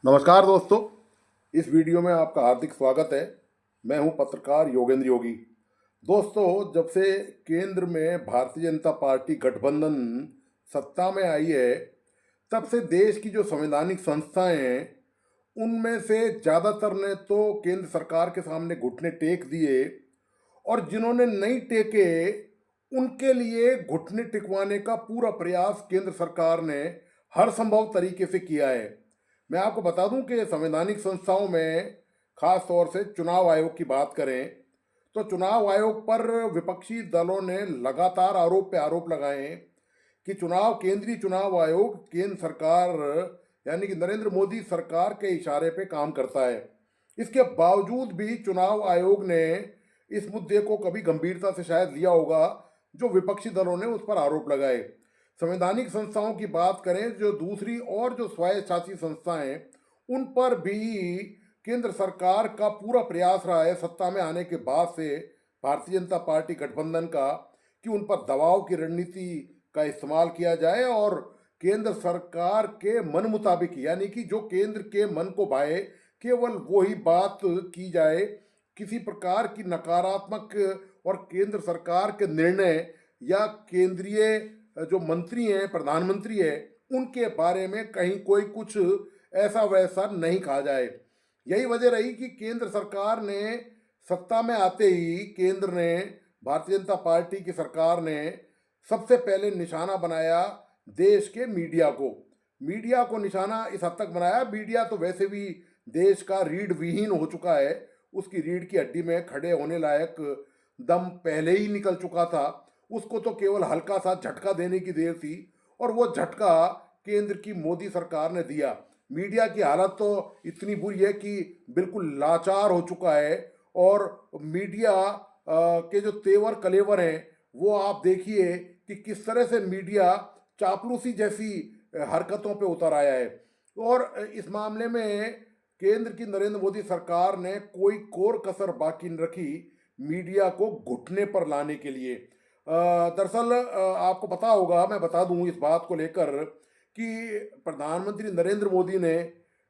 नमस्कार दोस्तों, इस वीडियो में आपका हार्दिक स्वागत है। मैं हूं पत्रकार योगेंद्र योगी। दोस्तों, जब से केंद्र में भारतीय जनता पार्टी गठबंधन सत्ता में आई है, तब से देश की जो संवैधानिक संस्थाएं हैं, उनमें से ज़्यादातर ने तो केंद्र सरकार के सामने घुटने टेक दिए और जिन्होंने नहीं टेके, उनके लिए घुटने टिकवाने का पूरा प्रयास केंद्र सरकार ने हर संभव तरीके से किया है। मैं आपको बता दूं कि संवैधानिक संस्थाओं में खास तौर से चुनाव आयोग की बात करें तो चुनाव आयोग पर विपक्षी दलों ने लगातार आरोप पे आरोप लगाए हैं कि केंद्रीय चुनाव आयोग केंद्र सरकार यानी कि नरेंद्र मोदी सरकार के इशारे पे काम करता है। इसके बावजूद भी चुनाव आयोग ने इस मुद्दे को कभी गंभीरता से शायद लिया होगा जो विपक्षी दलों ने उस पर आरोप लगाए। संवैधानिक संस्थाओं की बात करें, जो दूसरी और जो स्वायत्तशासी संस्थाएं, उन पर भी केंद्र सरकार का पूरा प्रयास रहा है सत्ता में आने के बाद से भारतीय जनता पार्टी गठबंधन का कि उन पर दबाव की रणनीति का इस्तेमाल किया जाए और केंद्र सरकार के मन मुताबिक यानी कि जो केंद्र के मन को भाए केवल वही बात की जाए। किसी प्रकार की नकारात्मक और केंद्र सरकार के निर्णय या केंद्रीय जो मंत्री हैं, प्रधानमंत्री है, उनके बारे में कहीं कोई कुछ ऐसा वैसा नहीं कहा जाए। यही वजह रही कि केंद्र सरकार ने सत्ता में आते ही केंद्र ने भारतीय जनता पार्टी की सरकार ने सबसे पहले निशाना बनाया देश के मीडिया को निशाना इस हद तक बनाया। मीडिया तो वैसे भी देश का रीढ़ विहीन हो चुका है, उसकी रीढ़ की हड्डी में खड़े होने लायक दम पहले ही निकल चुका था। उसको तो केवल हल्का सा झटका देने की देर थी और वो झटका केंद्र की मोदी सरकार ने दिया। मीडिया की हालत तो इतनी बुरी है कि बिल्कुल लाचार हो चुका है और मीडिया के जो तेवर कलेवर हैं वो आप देखिए कि किस तरह से मीडिया चापलूसी जैसी हरकतों पे उतर आया है। और इस मामले में केंद्र की नरेंद्र मोदी सरकार ने कोई कोर कसर बाकी न रखी मीडिया को घुटने पर लाने के लिए। दरअसल आपको पता होगा, मैं बता दूं इस बात को लेकर कि प्रधानमंत्री नरेंद्र मोदी ने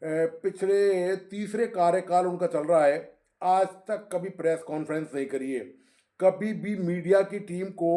पिछले तीसरे कार्यकाल उनका चल रहा है, आज तक कभी प्रेस कॉन्फ्रेंस नहीं करी है। कभी भी मीडिया की टीम को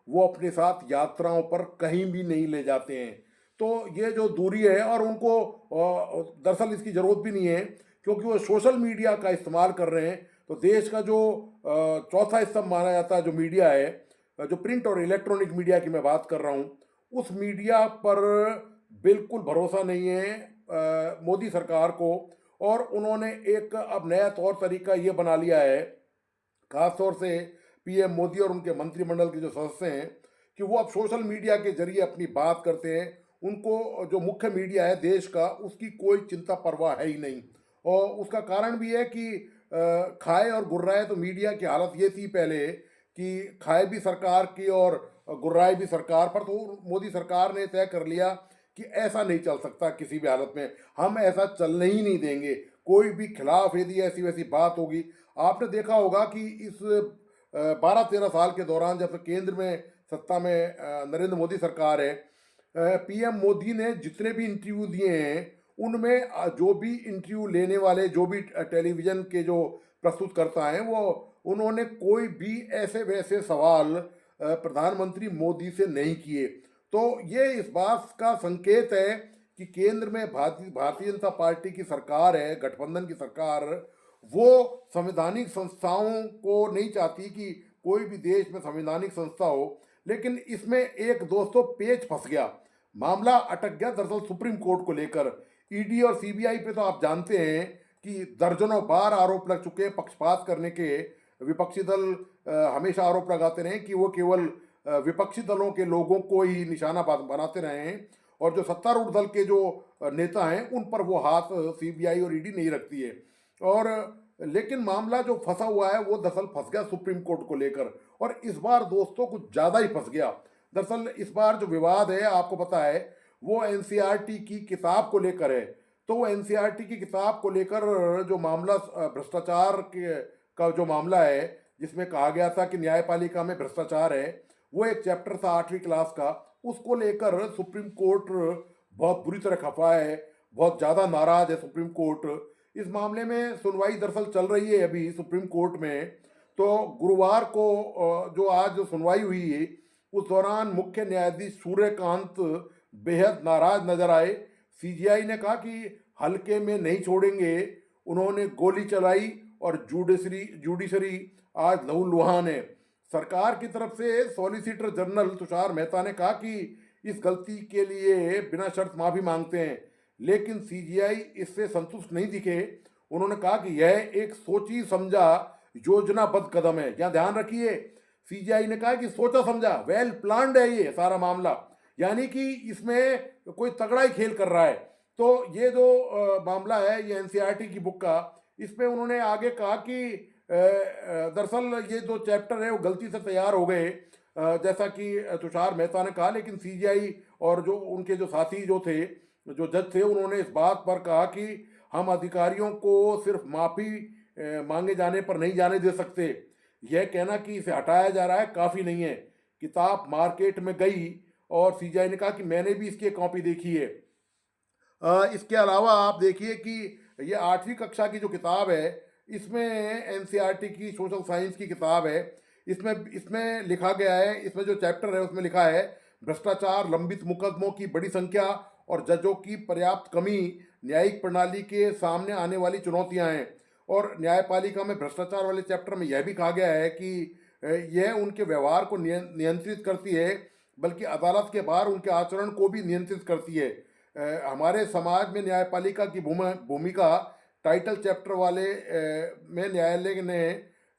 वो अपने साथ यात्राओं पर कहीं भी नहीं ले जाते हैं। तो ये जो दूरी है, और उनको दरअसल इसकी ज़रूरत भी नहीं है क्योंकि वो सोशल मीडिया का इस्तेमाल कर रहे हैं। तो देश का जो चौथा स्तंभ माना जाता है जो मीडिया है, जो प्रिंट और इलेक्ट्रॉनिक मीडिया की मैं बात कर रहा हूँ, उस मीडिया पर बिल्कुल भरोसा नहीं है मोदी सरकार को। और उन्होंने एक अब नया तौर तरीका ये बना लिया है, खासतौर से पीएम मोदी और उनके मंत्रिमंडल के जो सदस्य हैं, कि वो अब सोशल मीडिया के जरिए अपनी बात करते हैं। उनको जो मुख्य मीडिया है देश का, उसकी कोई चिंता परवाह है ही नहीं। और उसका कारण भी है कि खाए और गुर्राए तो मीडिया की हालत ये थी पहले कि खाए भी सरकार की और गुर्राए भी सरकार पर। तो मोदी सरकार ने तय कर लिया कि ऐसा नहीं चल सकता, किसी भी हालत में हम ऐसा चलने ही नहीं देंगे। कोई भी खिलाफ यदि ऐसी वैसी बात होगी, आपने देखा होगा कि इस 12-13 साल के दौरान जब केंद्र में सत्ता में नरेंद्र मोदी सरकार है, पीएम मोदी ने जितने भी इंटरव्यू दिए हैं उनमें जो भी इंटरव्यू लेने वाले, जो भी टेलीविज़न के जो प्रस्तुतकर्ता हैं, वो उन्होंने कोई भी ऐसे वैसे सवाल प्रधानमंत्री मोदी से नहीं किए। तो ये इस बात का संकेत है कि केंद्र में भारतीय जनता पार्टी की सरकार है, गठबंधन की सरकार, वो संवैधानिक संस्थाओं को नहीं चाहती कि कोई भी देश में संवैधानिक संस्था हो। लेकिन इसमें एक दोस्तों पेच फंस गया, मामला अटक गया दरअसल सुप्रीम कोर्ट को लेकर। ईडी और सीबीआई पे तो आप जानते हैं कि दर्जनों बार आरोप लग चुके हैं पक्षपात करने के। विपक्षी दल हमेशा आरोप लगाते रहे कि वो केवल विपक्षी दलों के लोगों को ही निशाना बनाते रहे हैं और जो सत्तारूढ़ दल के जो नेता हैं उन पर वो हाथ सीबीआई और ईडी नहीं रखती है। और लेकिन मामला जो फंसा हुआ है वो दरअसल फंस गया सुप्रीम कोर्ट को लेकर, और इस बार दोस्तों कुछ ज़्यादा ही फंस गया। दरअसल इस बार जो विवाद है, आपको पता है, वो एनसीईआरटी की किताब को लेकर है। तो वो एनसीईआरटी की किताब को लेकर जो मामला भ्रष्टाचार के का जो मामला है, जिसमें कहा गया था कि न्यायपालिका में भ्रष्टाचार है, वो एक चैप्टर था 8वीं क्लास का, उसको लेकर सुप्रीम कोर्ट बहुत बुरी तरह खफा है। बहुत ज़्यादा नाराज है सुप्रीम कोर्ट। इस मामले में सुनवाई दरअसल चल रही है अभी सुप्रीम कोर्ट में। तो गुरुवार को जो आज जो सुनवाई हुई है, उस दौरान मुख्य न्यायाधीश सूर्यकांत बेहद नाराज नजर आए। सीजीआई ने कहा कि हल्के में नहीं छोड़ेंगे, उन्होंने गोली चलाई और जुडिशरी आज लहूलुहान है। सरकार की तरफ से सॉलिसिटर जनरल तुषार मेहता ने कहा कि इस गलती के लिए बिना शर्त माफी मांगते हैं, लेकिन सीजीआई इससे संतुष्ट नहीं दिखे। उन्होंने कहा कि यह एक सोची समझा योजनाबद्ध कदम है। यहाँ ध्यान रखिए, सीजीआई ने कहा कि सोचा समझा, वेल प्लान्ड है ये सारा मामला, यानी कि इसमें कोई तगड़ा ही खेल कर रहा है। तो ये जो मामला है ये एनसीईआरटी की बुक का, इसमें उन्होंने आगे कहा कि दरअसल ये जो चैप्टर है वो गलती से तैयार हो गए, जैसा कि तुषार मेहता ने कहा। लेकिन सीजीआई और जो उनके जो साथी जो थे, जो जज थे, उन्होंने इस बात पर कहा कि हम अधिकारियों को सिर्फ माफ़ी मांगे जाने पर नहीं जाने दे सकते। यह कहना कि इसे हटाया जा रहा है काफ़ी नहीं है। किताब मार्केट में गई और सीजीआई ने कहा कि मैंने भी इसकी कॉपी देखी है। इसके अलावा आप देखिए कि ये 8वीं कक्षा की जो किताब है, इसमें एनसीईआरटी की सोशल साइंस की किताब है। इसमें इसमें लिखा गया है, इसमें जो चैप्टर है उसमें लिखा है भ्रष्टाचार, लंबित मुकदमों की बड़ी संख्या और जजों की पर्याप्त कमी न्यायिक प्रणाली के सामने आने वाली चुनौतियां हैं। और न्यायपालिका में भ्रष्टाचार वाले चैप्टर में यह भी कहा गया है कि यह उनके व्यवहार को नियंत्रित करती है, बल्कि अदालत के बाहर उनके आचरण को भी नियंत्रित करती है। हमारे समाज में न्यायपालिका की भूमिका टाइटल चैप्टर वाले में न्यायालय ने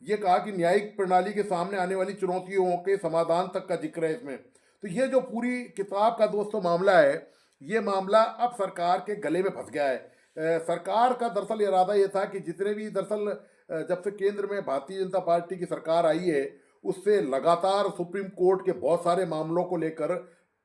ये कहा कि न्यायिक प्रणाली के सामने आने वाली चुनौतियों के समाधान तक का जिक्र है इसमें। तो ये जो पूरी किताब का दोस्तों मामला है, ये मामला अब सरकार के गले में फंस गया है। सरकार का दरअसल इरादा ये था कि जितने भी दरअसल जब से केंद्र में भारतीय जनता पार्टी की सरकार आई है, उससे लगातार सुप्रीम कोर्ट के बहुत सारे मामलों को लेकर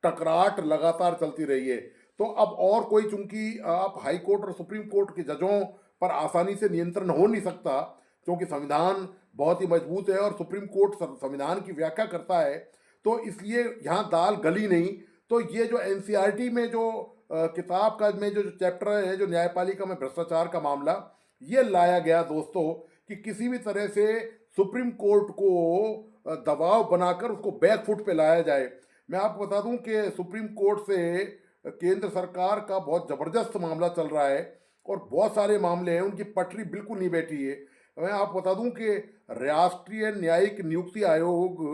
टकराट लगातार चलती रही है। तो अब और कोई, चूंकि आप हाई कोर्ट और सुप्रीम कोर्ट के जजों पर आसानी से नियंत्रण हो नहीं सकता, क्योंकि संविधान बहुत ही मजबूत है और सुप्रीम कोर्ट संविधान की व्याख्या करता है, तो इसलिए यहाँ दाल गली नहीं। तो ये जो एनसीईआरटी में जो किताब का में जो चैप्टर है, जो न्यायपालिका में भ्रष्टाचार का मामला, ये लाया गया दोस्तों कि किसी भी तरह से सुप्रीम कोर्ट को दबाव बनाकर उसको बैक फुट पे लाया जाए। मैं आपको बता दूं कि सुप्रीम कोर्ट से केंद्र सरकार का बहुत ज़बरदस्त मामला चल रहा है और बहुत सारे मामले हैं, उनकी पटरी बिल्कुल नहीं बैठी है। मैं आपको बता दूं कि राष्ट्रीय न्यायिक नियुक्ति आयोग,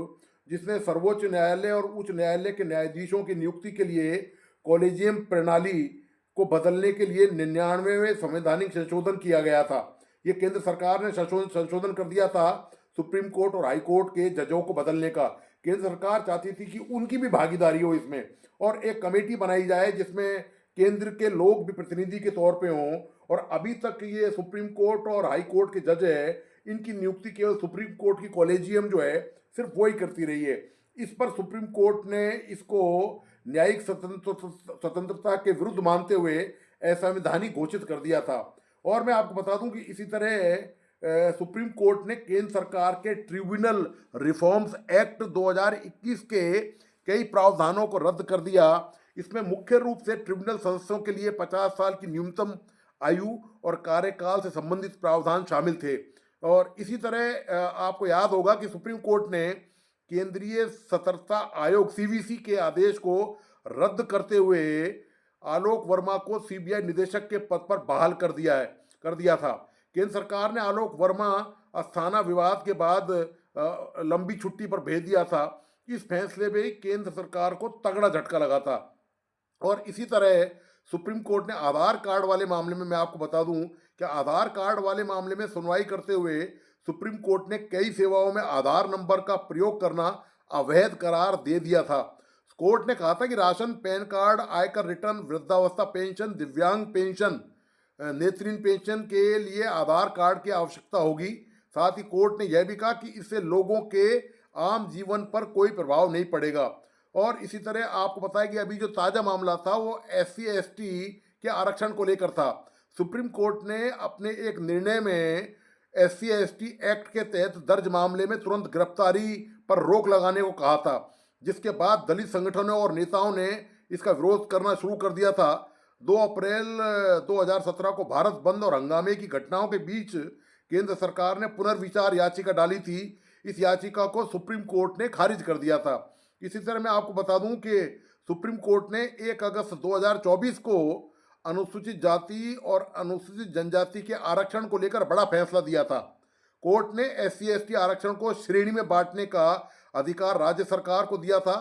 जिसने सर्वोच्च न्यायालय और उच्च न्यायालय के न्यायाधीशों की नियुक्ति के लिए कॉलेजियम प्रणाली को बदलने के लिए 99वें संवैधानिक संशोधन किया गया था। ये केंद्र सरकार ने संशोधन कर दिया था सुप्रीम कोर्ट और हाई कोर्ट के जजों को बदलने का। केंद्र सरकार चाहती थी कि उनकी भी भागीदारी हो इसमें और एक कमेटी बनाई जाए जिसमें केंद्र के लोग भी प्रतिनिधि के तौर पे हों। और अभी तक ये सुप्रीम कोर्ट और हाई कोर्ट के जज है, इनकी नियुक्ति केवल सुप्रीम कोर्ट की कॉलेजियम जो है सिर्फ वही करती रही है। इस पर सुप्रीम कोर्ट ने इसको न्यायिक स्वतंत्रता के विरुद्ध मानते हुए असंवैधानिक घोषित कर दिया था। और मैं आपको बता दूं कि इसी तरह सुप्रीम कोर्ट ने केंद्र सरकार के ट्रिब्यूनल रिफॉर्म्स एक्ट 2021 के कई प्रावधानों को रद्द कर दिया। इसमें मुख्य रूप से ट्रिब्यूनल सदस्यों के लिए 50 साल की न्यूनतम आयु और कार्यकाल से संबंधित प्रावधान शामिल थे। और इसी तरह आपको याद होगा कि सुप्रीम कोर्ट ने केंद्रीय सतर्कता आयोग सीवीसी के आदेश को रद्द करते हुए आलोक वर्मा को सीबीआई निदेशक के पद पर बहाल कर दिया था। केंद्र सरकार ने आलोक वर्मा अस्थाना विवाद के बाद लंबी छुट्टी पर भेज दिया था। इस फैसले में केंद्र सरकार को तगड़ा झटका लगा था। और इसी तरह सुप्रीम कोर्ट ने आधार कार्ड वाले मामले में, मैं आपको बता दूं कि आधार कार्ड वाले मामले में सुनवाई करते हुए सुप्रीम कोर्ट ने कई सेवाओं में आधार नंबर का प्रयोग करना अवैध करार दे दिया था। कोर्ट ने कहा था कि राशन, पैन कार्ड, आयकर रिटर्न, वृद्धावस्था पेंशन, दिव्यांग पेंशन, नेत्रहीन पेंशन के लिए आधार कार्ड की आवश्यकता होगी। साथ ही कोर्ट ने यह भी कहा कि इससे लोगों के आम जीवन पर कोई प्रभाव नहीं पड़ेगा। और इसी तरह आपको पता है कि अभी जो ताज़ा मामला था वो SC/ST के आरक्षण को लेकर था। सुप्रीम कोर्ट ने अपने एक निर्णय में SC/ST एक्ट के तहत दर्ज मामले में तुरंत गिरफ्तारी पर रोक लगाने को कहा था, जिसके बाद दलित संगठनों और नेताओं ने इसका विरोध करना शुरू कर दिया था। 2 अप्रैल 2017 को भारत बंद और हंगामे की घटनाओं के बीच केंद्र सरकार ने पुनर्विचार याचिका डाली थी। इस याचिका को सुप्रीम कोर्ट ने खारिज कर दिया था। इसी तरह मैं आपको बता दूं कि सुप्रीम कोर्ट ने 1 अगस्त 2024 को अनुसूचित जाति और अनुसूचित जनजाति के आरक्षण को लेकर बड़ा फैसला दिया था। कोर्ट ने SC ST आरक्षण को श्रेणी में बांटने का अधिकार राज्य सरकार को दिया था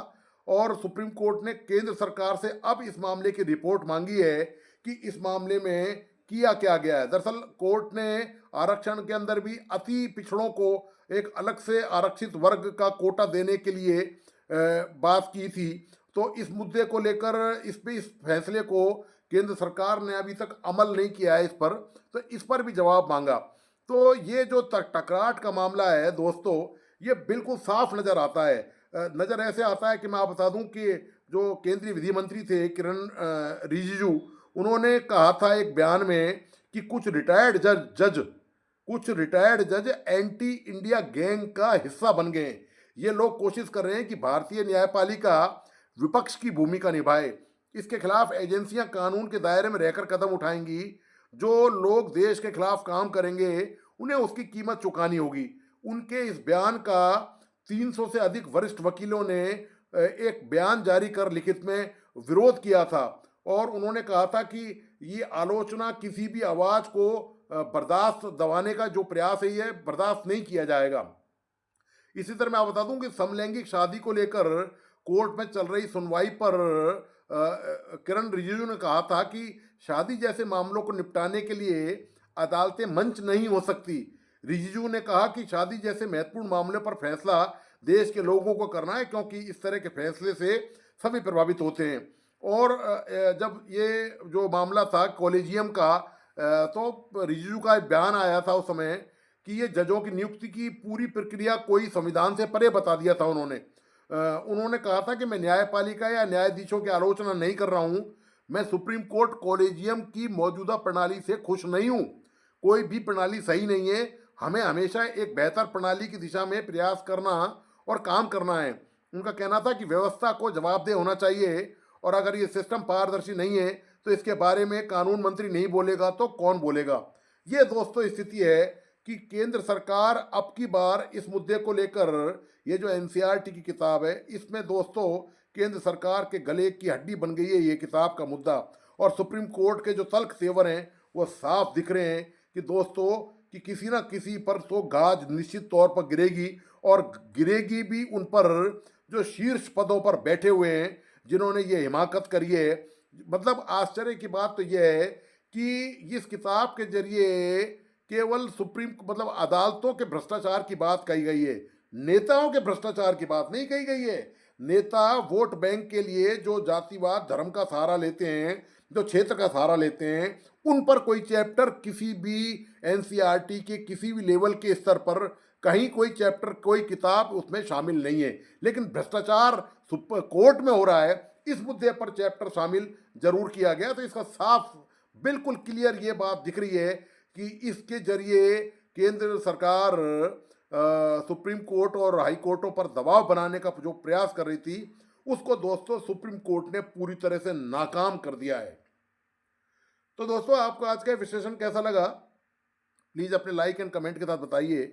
और सुप्रीम कोर्ट ने केंद्र सरकार से अब इस मामले की रिपोर्ट मांगी है कि इस मामले में किया क्या गया है। दरअसल कोर्ट ने आरक्षण के अंदर भी अति पिछड़ों को एक अलग से आरक्षित वर्ग का कोटा देने के लिए बात की थी। तो इस मुद्दे को लेकर इस फैसले को केंद्र सरकार ने अभी तक अमल नहीं किया है इस पर, तो इस पर भी जवाब मांगा। तो ये जो टकराट का मामला है दोस्तों, ये बिल्कुल साफ नज़र आता है। नज़र ऐसे आता है कि मैं आप बता दूं कि जो केंद्रीय विधि मंत्री थे किरण रिजिजू, उन्होंने कहा था एक बयान में कि कुछ रिटायर्ड जज एंटी इंडिया गैंग का हिस्सा बन गए। ये लोग कोशिश कर रहे हैं कि भारतीय न्यायपालिका विपक्ष की भूमिका निभाए। इसके खिलाफ एजेंसियां कानून के दायरे में रहकर कदम उठाएंगी। जो लोग देश के खिलाफ काम करेंगे उन्हें उसकी कीमत चुकानी होगी। उनके इस बयान का 300 से अधिक वरिष्ठ वकीलों ने एक बयान जारी कर लिखित में विरोध किया था और उन्होंने कहा था कि ये आलोचना किसी भी आवाज़ को बर्दाश्त दबाने का जो प्रयास है ये बर्दाश्त नहीं किया जाएगा। इसी तरह मैं आप बता दूं कि समलैंगिक शादी को लेकर कोर्ट में चल रही सुनवाई पर किरण रिजिजू ने कहा था कि शादी जैसे मामलों को निपटाने के लिए अदालतें मंच नहीं हो सकती। रिजिजू ने कहा कि शादी जैसे महत्वपूर्ण मामले पर फैसला देश के लोगों को करना है, क्योंकि इस तरह के फैसले से सभी प्रभावित होते हैं। और जब ये जो मामला था कॉलेजियम का, तो रिजिजू का एक बयान आया था उस समय कि ये जजों की नियुक्ति की पूरी प्रक्रिया कोई संविधान से परे बता दिया था उन्होंने कहा था कि मैं न्यायपालिका या न्यायाधीशों की आलोचना नहीं कर रहा हूं, मैं सुप्रीम कोर्ट कॉलेजियम की मौजूदा प्रणाली से खुश नहीं हूं। कोई भी प्रणाली सही नहीं है, हमें हमेशा एक बेहतर प्रणाली की दिशा में प्रयास करना और काम करना है। उनका कहना था कि व्यवस्था को जवाबदेह होना चाहिए और अगर ये सिस्टम पारदर्शी नहीं है तो इसके बारे में कानून मंत्री नहीं बोलेगा तो कौन बोलेगा। ये दोस्तों स्थिति है कि केंद्र सरकार अब की बार इस मुद्दे को लेकर, ये जो NCERT की किताब है इसमें दोस्तों केंद्र सरकार के गले की हड्डी बन गई है ये किताब का मुद्दा। और सुप्रीम कोर्ट के जो तल्ख तेवर हैं वो साफ दिख रहे हैं कि दोस्तों कि किसी ना किसी पर तो गाज निश्चित तौर पर गिरेगी और गिरेगी भी उन पर जो शीर्ष पदों पर बैठे हुए हैं जिन्होंने ये हिमाकत करी है। मतलब आश्चर्य की बात तो यह है कि इस किताब के जरिए केवल मतलब अदालतों के भ्रष्टाचार की बात कही गई है, नेताओं के भ्रष्टाचार की बात नहीं कही गई है। नेता वोट बैंक के लिए जो जातिवाद धर्म का सहारा लेते हैं, जो क्षेत्र का सहारा लेते हैं, उन पर कोई चैप्टर किसी भी NCERT के किसी भी लेवल के स्तर पर कहीं कोई चैप्टर कोई किताब उसमें शामिल नहीं है। लेकिन भ्रष्टाचार कोर्ट में हो रहा है, इस मुद्दे पर चैप्टर शामिल जरूर किया गया। तो इसका साफ बिल्कुल क्लियर ये बात दिख रही है कि इसके जरिए केंद्र सरकार सुप्रीम कोर्ट और हाई कोर्टों पर दबाव बनाने का जो प्रयास कर रही थी उसको दोस्तों सुप्रीम कोर्ट ने पूरी तरह से नाकाम कर दिया है। तो दोस्तों आपको आज का विश्लेषण कैसा लगा, प्लीज़ अपने लाइक एंड कमेंट के साथ बताइए।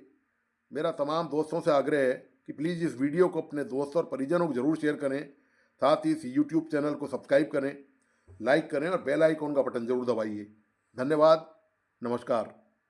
मेरा तमाम दोस्तों से आग्रह है कि प्लीज़ इस वीडियो को अपने दोस्तों और परिजनों को ज़रूर शेयर करें, साथ ही इस यूट्यूब चैनल को सब्सक्राइब करें, लाइक करें और बेल आइकॉन का बटन ज़रूर दबाइए। धन्यवाद, नमस्कार।